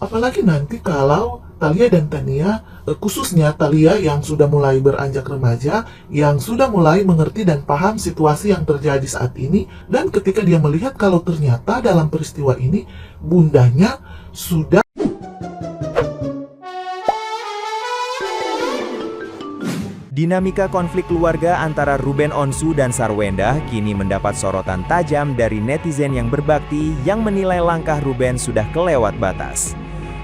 Apalagi nanti kalau Thalia dan Tania, khususnya Thalia yang sudah mulai beranjak remaja, yang sudah mulai mengerti dan paham situasi yang terjadi saat ini, dan ketika dia melihat kalau ternyata dalam peristiwa ini bundanya sudah Dinamika konflik keluarga antara Ruben Onsu dan Sarwenda kini mendapat sorotan tajam dari netizen yang berbakti yang menilai langkah Ruben sudah kelewat batas.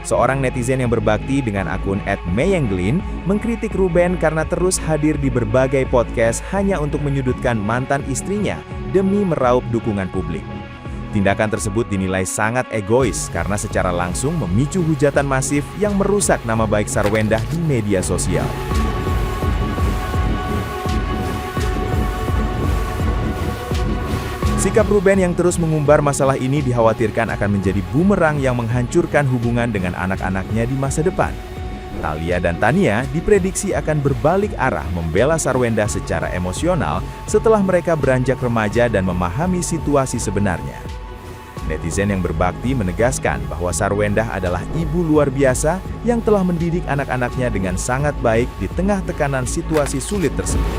Seorang netizen yang berbakti dengan akun @mayenglin mengkritik Ruben karena terus hadir di berbagai podcast hanya untuk menyudutkan mantan istrinya demi meraup dukungan publik. Tindakan tersebut dinilai sangat egois karena secara langsung memicu hujatan masif yang merusak nama baik Sarwenda di media sosial. Sikap Ruben yang terus mengumbar masalah ini dikhawatirkan akan menjadi bumerang yang menghancurkan hubungan dengan anak-anaknya di masa depan. Thalia dan Tania diprediksi akan berbalik arah membela Sarwenda secara emosional setelah mereka beranjak remaja dan memahami situasi sebenarnya. Netizen yang berbakti menegaskan bahwa Sarwenda adalah ibu luar biasa yang telah mendidik anak-anaknya dengan sangat baik di tengah tekanan situasi sulit tersebut.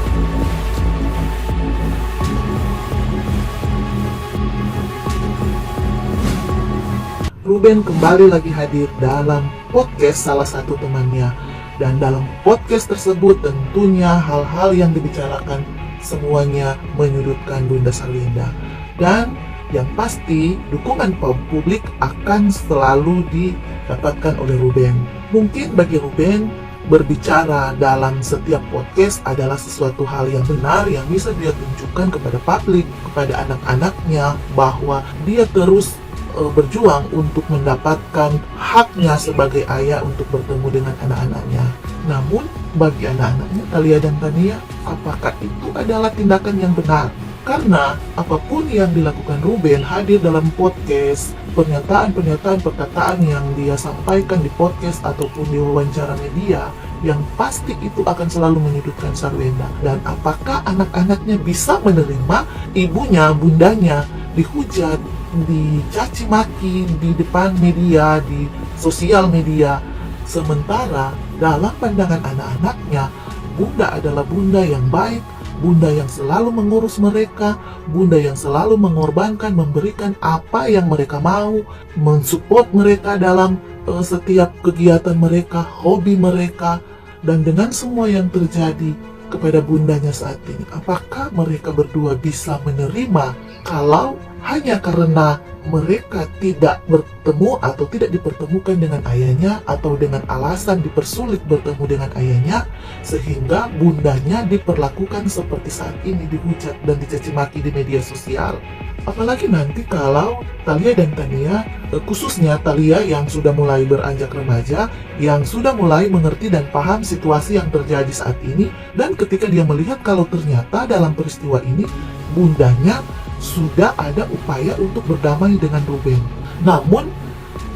Ruben kembali lagi hadir dalam podcast salah satu temannya, dan dalam podcast tersebut tentunya hal-hal yang dibicarakan semuanya menyudutkan Bunda Sarwenda, dan yang pasti dukungan publik akan selalu didapatkan oleh Ruben. Mungkin bagi Ruben, berbicara dalam setiap podcast adalah sesuatu hal yang benar yang bisa dia tunjukkan kepada publik, kepada anak-anaknya, bahwa dia terus berjuang untuk mendapatkan haknya sebagai ayah untuk bertemu dengan anak-anaknya. Namun bagi anak-anaknya Thalia dan Tania, apakah itu adalah tindakan yang benar? Karena apapun yang dilakukan Ruben hadir dalam podcast, pernyataan-pernyataan perkataan yang dia sampaikan di podcast ataupun di wawancara media, yang pasti itu akan selalu menyudutkan Sarwenda. Dan apakah anak-anaknya bisa menerima ibunya, bundanya dihujat, dicaci maki di depan media, di sosial media, sementara dalam pandangan anak-anaknya, bunda adalah bunda yang baik, bunda yang selalu mengurus mereka, bunda yang selalu mengorbankan, memberikan apa yang mereka mau, mensupport mereka dalam setiap kegiatan mereka, hobi mereka. Dan dengan semua yang terjadi kepada bundanya saat ini, apakah mereka berdua bisa menerima kalau hanya karena mereka tidak bertemu atau tidak dipertemukan dengan ayahnya, atau dengan alasan dipersulit bertemu dengan ayahnya, sehingga bundanya diperlakukan seperti saat ini, dihujat dan dicaci maki di media sosial? Apalagi nanti kalau Thalia dan Tania, khususnya Thalia yang sudah mulai beranjak remaja, yang sudah mulai mengerti dan paham situasi yang terjadi saat ini, dan ketika dia melihat kalau ternyata dalam peristiwa ini bundanya sudah ada upaya untuk berdamai dengan Ruben. Namun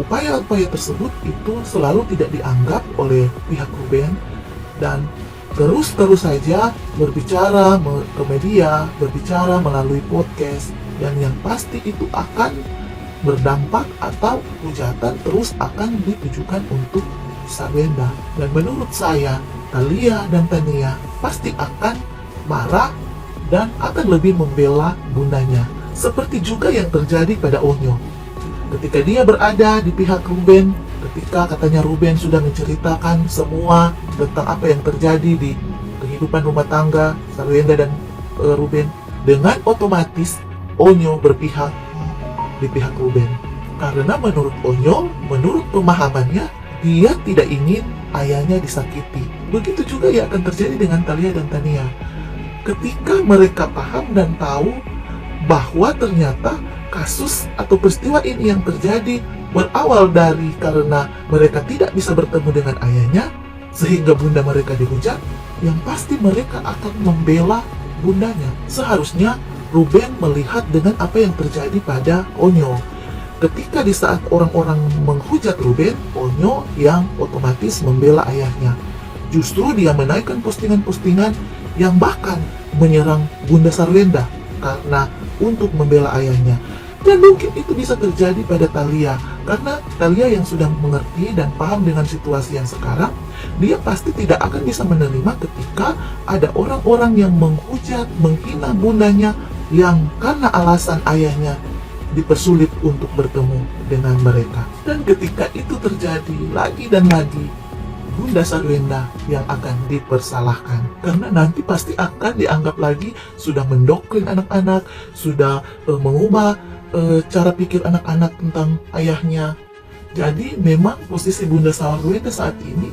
upaya-upaya tersebut itu selalu tidak dianggap oleh pihak Ruben, dan terus saja berbicara ke media, berbicara melalui podcast, dan yang pasti itu akan berdampak atau hujatan terus akan ditujukan untuk Sarwenda. Dan menurut saya, Thalia dan Tania pasti akan marah dan akan lebih membela bundanya. Seperti juga yang terjadi pada Onyo. Ketika dia berada di pihak Ruben, ketika katanya Ruben sudah menceritakan semua tentang apa yang terjadi di kehidupan rumah tangga Sarwenda dan Ruben, dengan otomatis Onyo berpihak di pihak Ruben. Karena menurut Onyo, menurut pemahamannya, dia tidak ingin ayahnya disakiti. Begitu juga yang akan terjadi dengan Thalia dan Tania. Ketika mereka paham dan tahu bahwa ternyata kasus atau peristiwa ini yang terjadi berawal dari karena mereka tidak bisa bertemu dengan ayahnya, sehingga bunda mereka dihujat, yang pasti mereka akan membela bundanya. Seharusnya Ruben melihat dengan apa yang terjadi pada Onyo. Ketika di saat orang-orang menghujat Ruben, Onyo yang otomatis membela ayahnya. Justru dia menaikkan postingan-postingan yang bahkan menyerang Bunda Sarwenda karena untuk membela ayahnya. Dan mungkin itu bisa terjadi pada Thalia, karena Thalia yang sudah mengerti dan paham dengan situasi yang sekarang, dia pasti tidak akan bisa menerima ketika ada orang-orang yang menghujat, menghina bundanya yang karena alasan ayahnya dipersulit untuk bertemu dengan mereka. Dan ketika itu terjadi lagi dan lagi, Bunda Sarwenda yang akan dipersalahkan, karena nanti pasti akan dianggap lagi sudah mendoktrin anak-anak, sudah mengubah cara pikir anak-anak tentang ayahnya. Jadi memang posisi Bunda Sarwenda saat ini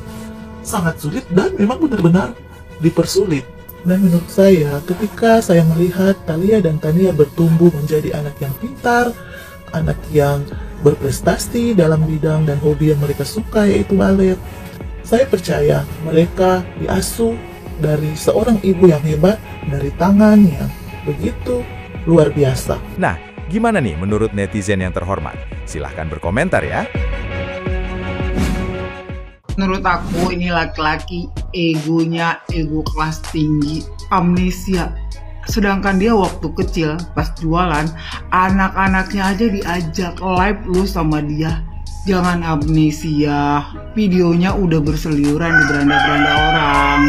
sangat sulit dan memang benar-benar dipersulit. Dan menurut saya, ketika saya melihat Thalia dan Tania bertumbuh menjadi anak yang pintar, anak yang berprestasi dalam bidang dan hobi yang mereka suka, yaitu balet, saya percaya mereka diasuh dari seorang ibu yang hebat, dari tangan yang begitu luar biasa. Nah, gimana nih menurut netizen yang terhormat? Silahkan berkomentar ya. Menurut aku ini laki-laki egonya ego kelas tinggi, amnesia. Sedangkan dia waktu kecil pas jualan, anak-anaknya aja diajak live lu sama dia. Jangan amnesia, videonya udah berseliuran di beranda-beranda orang.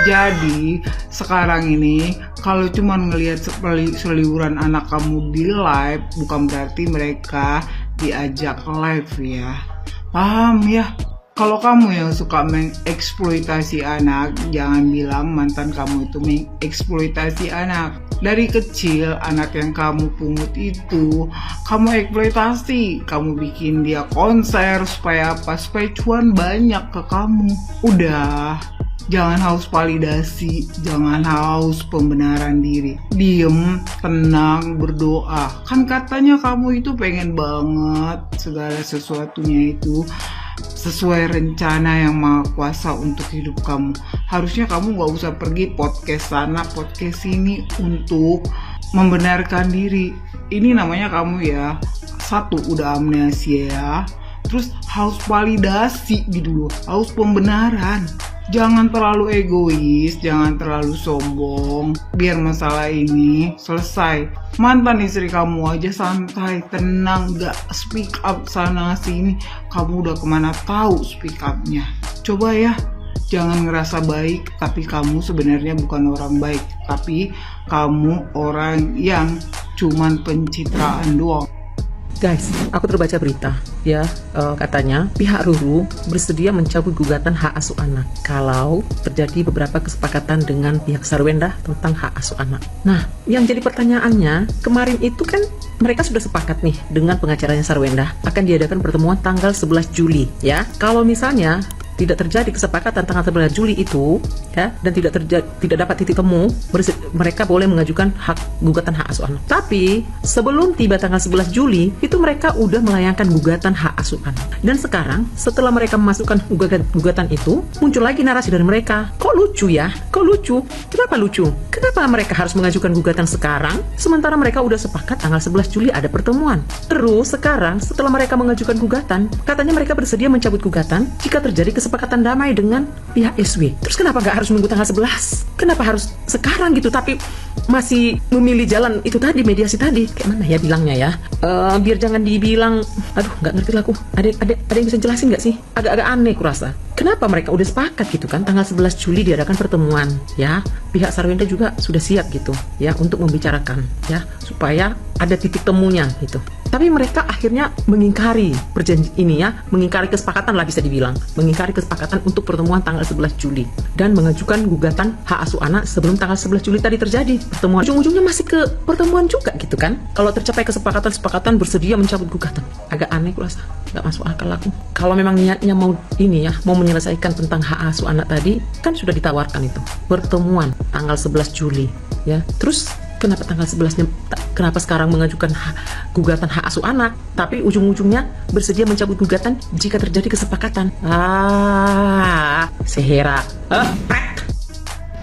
Jadi sekarang ini kalau cuma ngelihat seliuran anak kamu di live, bukan berarti mereka diajak live ya. Paham ya? Kalau kamu yang suka mengeksploitasi anak, jangan bilang mantan kamu itu mengeksploitasi anak. Dari kecil, anak yang kamu pungut itu, kamu eksploitasi. Kamu bikin dia konser, supaya apa? Supaya cuan banyak ke kamu. Udah, jangan haus validasi, jangan haus pembenaran diri. Diem, tenang, berdoa. Kan katanya kamu itu pengen banget segala sesuatunya itu sesuai rencana yang Maha Kuasa untuk hidup kamu. Harusnya kamu gak usah pergi podcast sana, podcast sini untuk membenarkan diri. Ini namanya kamu ya, satu udah amnesia, terus haus validasi gitu loh, haus pembenaran. Jangan terlalu egois, jangan terlalu sombong, biar masalah ini selesai. Mantan istri kamu aja santai, tenang, gak speak up sana sini. Kamu udah kemana tahu speak up-nya. Coba ya, jangan ngerasa baik, tapi kamu sebenarnya bukan orang baik. Tapi kamu orang yang cuman pencitraan doang. Guys, aku terbaca berita ya, katanya pihak Ruru bersedia mencabut gugatan hak asuh anak kalau terjadi beberapa kesepakatan dengan pihak Sarwenda tentang hak asuh anak. Nah, yang jadi pertanyaannya, kemarin itu kan mereka sudah sepakat nih dengan pengacaranya Sarwenda akan diadakan pertemuan tanggal 11 Juli ya. Kalau misalnya tidak terjadi kesepakatan tanggal 11 Juli itu ya, dan tidak dapat titik temu, mereka boleh mengajukan gugatan hak asuh anak. Tapi sebelum tiba tanggal 11 Juli itu mereka udah melayangkan gugatan hak asuh anak. Dan sekarang setelah mereka memasukkan gugatan itu, muncul lagi narasi dari mereka. Kok lucu ya? Kok lucu? Kenapa lucu? Kenapa mereka harus mengajukan gugatan sekarang sementara mereka udah sepakat tanggal 11 Juli ada pertemuan? Terus sekarang setelah mereka mengajukan gugatan, katanya mereka bersedia mencabut gugatan jika terjadi kesepakatan damai dengan pihak SW. Terus kenapa gak harus nunggu tanggal 11? Kenapa harus sekarang gitu? Tapi masih memilih jalan itu tadi, mediasi tadi. Kayak mana ya bilangnya ya? Biar jangan dibilang, aduh gak ngerti lah aku. Ada yang bisa jelasin gak sih? Agak-agak aneh kurasa. Kenapa mereka udah sepakat gitu kan? Tanggal 11 Juli diadakan pertemuan ya. Pihak Sarwenda juga sudah siap gitu ya untuk membicarakan ya, supaya ada titik temunya gitu. Tapi mereka akhirnya mengingkari perjanjian ini ya, mengingkari kesepakatan lah bisa dibilang, mengingkari kesepakatan untuk pertemuan tanggal 11 Juli dan mengajukan gugatan hak asuh anak sebelum tanggal 11 Juli tadi terjadi pertemuan. Ujung-ujungnya masih ke pertemuan juga gitu kan. Kalau tercapai kesepakatan bersedia mencabut gugatan. Agak aneh kurasa, gak masuk akal aku. Kalau memang niatnya mau ini ya, mau menyelesaikan tentang hak asuh anak tadi, kan sudah ditawarkan itu pertemuan tanggal 11 Juli ya. Terus kenapa tanggal 11-nya, kenapa sekarang mengajukan gugatan hak asuh anak, tapi ujung-ujungnya bersedia mencabut gugatan jika terjadi kesepakatan? Sehera.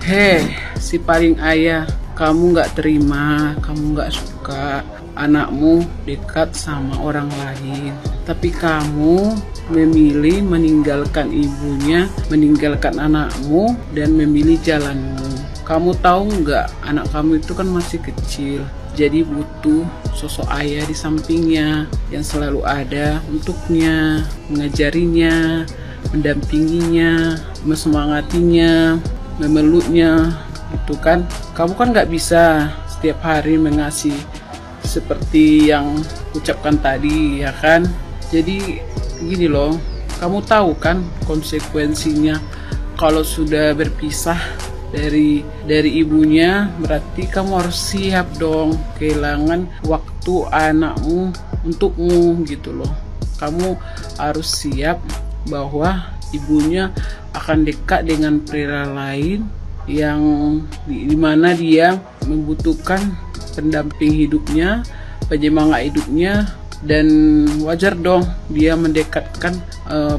Hei, si paling ayah, kamu gak terima, kamu gak suka anakmu dekat sama orang lain. Tapi kamu memilih meninggalkan ibunya, meninggalkan anakmu, dan memilih jalanmu. Kamu tahu nggak, anak kamu itu kan masih kecil. Jadi butuh sosok ayah di sampingnya yang selalu ada untuknya, mengajarinya, mendampinginya, mesemangatinya, memeluknya, gitu kan. Kamu kan nggak bisa setiap hari mengasih seperti yang ucapkan tadi, ya kan. Jadi gini loh, kamu tahu kan konsekuensinya kalau sudah berpisah dari ibunya, berarti kamu harus siap dong kehilangan waktu anakmu untukmu, gitu loh. Kamu harus siap bahwa ibunya akan dekat dengan pria lain yang dimana dia membutuhkan pendamping hidupnya, penyemangat hidupnya, dan wajar dong dia mendekatkan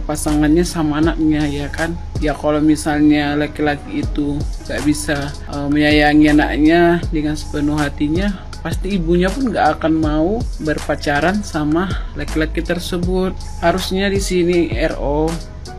pasangannya sama anaknya, ya kan. Ya kalau misalnya laki-laki itu gak bisa menyayangi anaknya dengan sepenuh hatinya, pasti ibunya pun gak akan mau berpacaran sama laki-laki tersebut. Harusnya di sini RO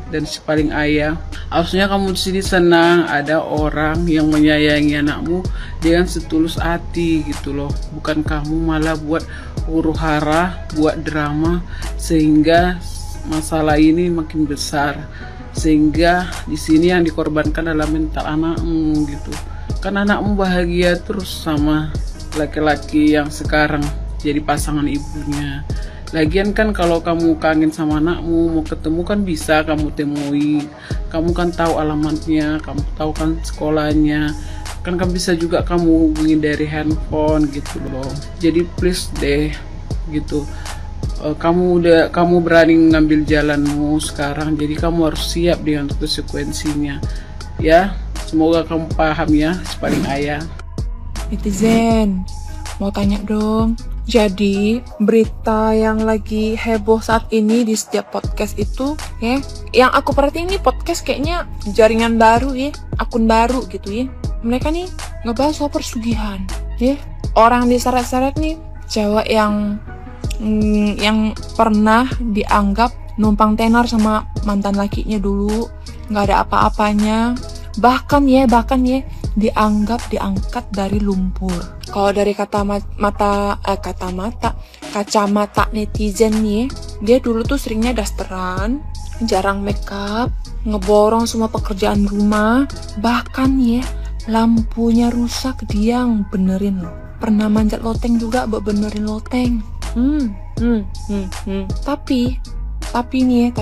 dan si paling ayah, harusnya kamu di sini senang ada orang yang menyayangi anakmu dengan setulus hati, gitu loh. Bukan kamu malah buat huru-hara, buat drama sehingga masalah ini makin besar, sehingga di sini yang dikorbankan adalah mental anakmu, gitu. Kan anakmu bahagia terus sama laki-laki yang sekarang jadi pasangan ibunya. Lagian kan kalau kamu kangen sama anakmu, mau ketemu kan bisa kamu temui. Kamu kan tahu alamatnya, kamu tahu kan sekolahnya. Kan bisa juga kamu hubungi dari handphone, gitu loh. Jadi please deh, gitu. Kamu berani ngambil jalanmu sekarang, jadi kamu harus siap dengan konsekuensinya. Ya, semoga kamu paham ya, si paling ayah. Netizen, mau tanya dong. Jadi berita yang lagi heboh saat ini di setiap podcast itu, ya, yang aku perhatiin ini podcast kayaknya jaringan baru ya, akun baru gitu ya. Mereka nih ngebahas soal persugihan, ya. Orang diseret-seret nih, cewek yang pernah dianggap numpang tenar sama mantan lakinya dulu, nggak ada apa-apanya, bahkan ya diangkat dari lumpur. Kalau dari kacamata netizen nih, dia dulu tuh seringnya dasteran, jarang makeup, ngeborong semua pekerjaan rumah, bahkan ya lampunya rusak dia yang benerin loh. Pernah manjat loteng juga buat benerin loteng. Tapi nih,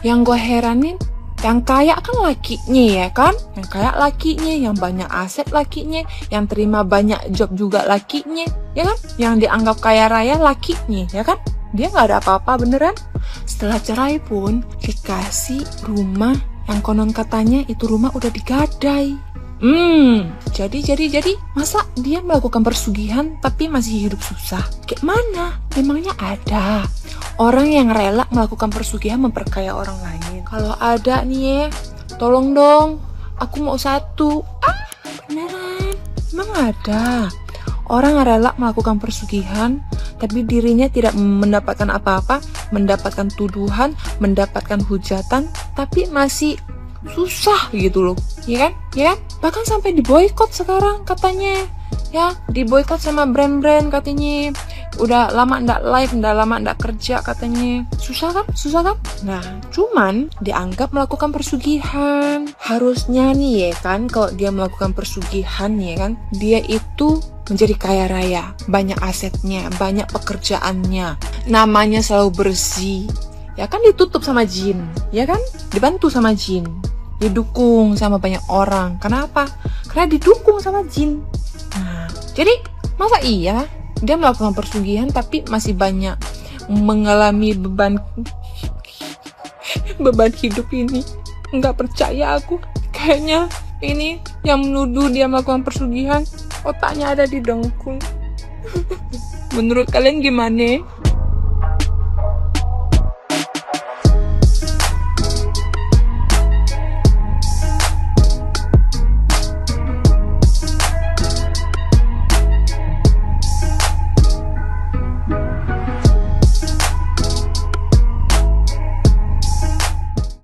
yang gue heranin, yang kaya kan lakinya, ya kan? Yang kaya lakinya, yang banyak aset lakinya, yang terima banyak job juga lakinya, ya kan? Yang dianggap kaya raya lakinya, ya kan? Dia nggak ada apa-apa beneran. Setelah cerai pun dikasih rumah yang konon katanya itu rumah udah digadai. Jadi masa dia melakukan persugihan tapi masih hidup susah? Kayak mana? Memangnya ada orang yang rela melakukan persugihan memperkaya orang lain? Kalau ada nih, tolong dong, aku mau satu. Beneran? Emang ada orang yang rela melakukan persugihan tapi dirinya tidak mendapatkan apa-apa, mendapatkan tuduhan, mendapatkan hujatan, tapi masih susah gitu loh, ya kan? Bahkan sampai diboikot sekarang katanya, ya, diboikot sama brand-brand katanya. Udah lama ndak live, udah lama ndak kerja katanya. Susah kan? Nah, cuman dianggap melakukan persugihan. Harusnya nih, ya kan, kalau dia melakukan persugihan, ya kan, dia itu menjadi kaya raya, banyak asetnya, banyak pekerjaannya, namanya selalu bersih. Ya kan, ditutup sama jin, ya kan, dibantu sama jin, didukung sama banyak orang. Kenapa? Karena didukung sama jin. Nah, jadi masa iya dia melakukan persugihan tapi masih banyak mengalami beban hidup ini? Nggak percaya aku. Kayaknya ini yang menuduh dia melakukan persugihan otaknya ada di dengkul. Menurut kalian gimana?